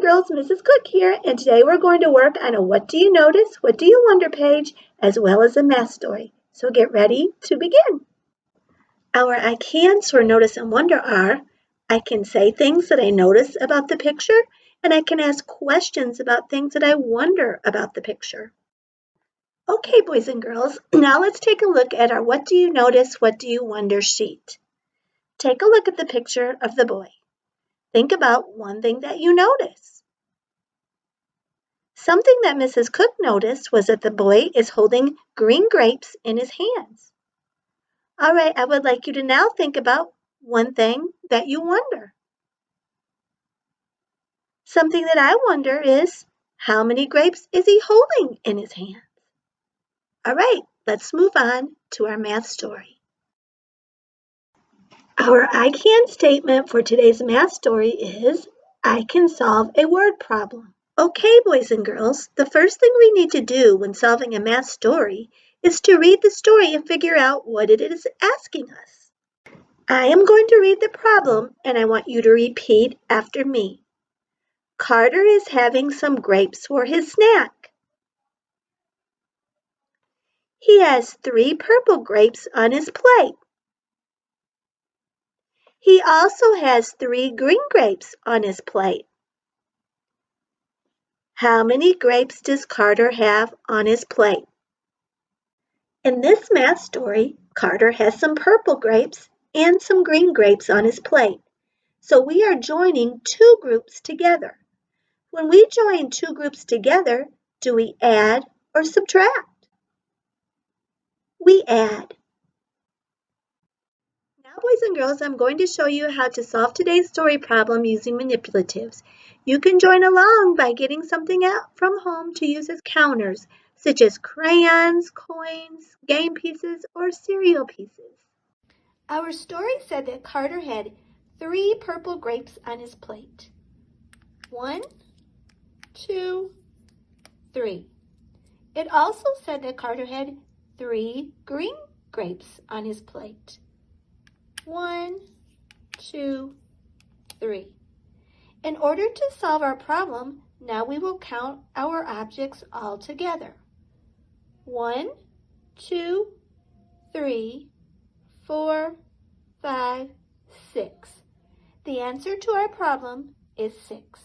girls, Mrs. Cook here, and today we're going to work on a What Do You Notice, What Do You Wonder page, as well as a math story. So get ready to begin. Our I cans for notice and wonder are, I can say things that I notice about the picture, and I can ask questions about things that I wonder about the picture. Okay, boys and girls, now let's take a look at our What Do You Notice, What Do You Wonder sheet. Take a look at the picture of the boy. Think about one thing that you notice. Something that Mrs. Cook noticed was that the boy is holding green grapes in his hands. All right, I would like you to now think about one thing that you wonder. Something that I wonder is, how many grapes is he holding in his hands? All right, let's move on to our math story. Our I can statement for today's math story is, I can solve a word problem. Okay, boys and girls, the first thing we need to do when solving a math story is to read the story and figure out what it is asking us. I am going to read the problem and I want you to repeat after me. Carter is having some grapes for his snack. He has 3 purple grapes on his plate. He also has 3 green grapes on his plate. How many grapes does Carter have on his plate? In this math story, Carter has some purple grapes and some green grapes on his plate. So we are joining 2 groups together. When we join 2 groups together, do we add or subtract? We add. Now, boys and girls, I'm going to show you how to solve today's story problem using manipulatives. You can join along by getting something out from home to use as counters, such as crayons, coins, game pieces, or cereal pieces. Our story said that Carter had 3 purple grapes on his plate. 1, 2, 3. It also said that Carter had 3 green grapes on his plate. 1, 2, 3. In order to solve our problem, now we will count our objects all together. 1, 2, 3, 4, 5, 6. The answer to our problem is 6.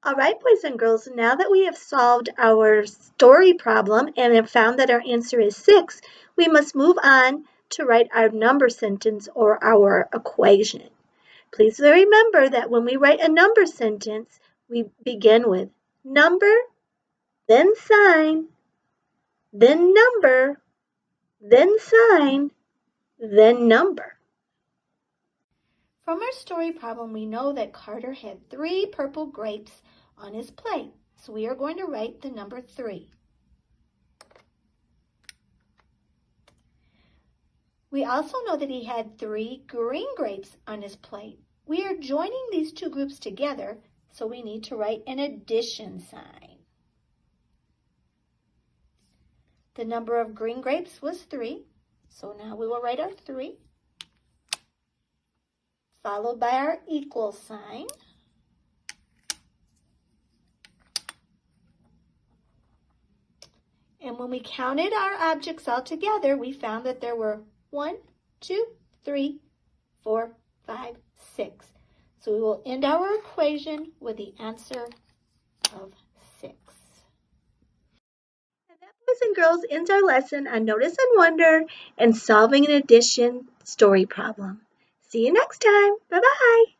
All right, boys and girls, now that we have solved our story problem and have found that our answer is 6, we must move on to write our number sentence or our equation. Please remember that when we write a number sentence, we begin with number, then sign, then number, then sign, then number. From our story problem, we know that Carter had 3 purple grapes on his plate. So we are going to write the number 3. We also know that he had 3 green grapes on his plate. We are joining these 2 groups together, so we need to write an addition sign. The number of green grapes was 3, so now we will write our 3, followed by our equal sign. And when we counted our objects all together, we found that there were 1, 2, 3, 4, 5, 6. So we will end our equation with the answer of 6. And that, boys and girls, ends our lesson on notice and wonder and solving an addition story problem. See you next time. Bye-bye.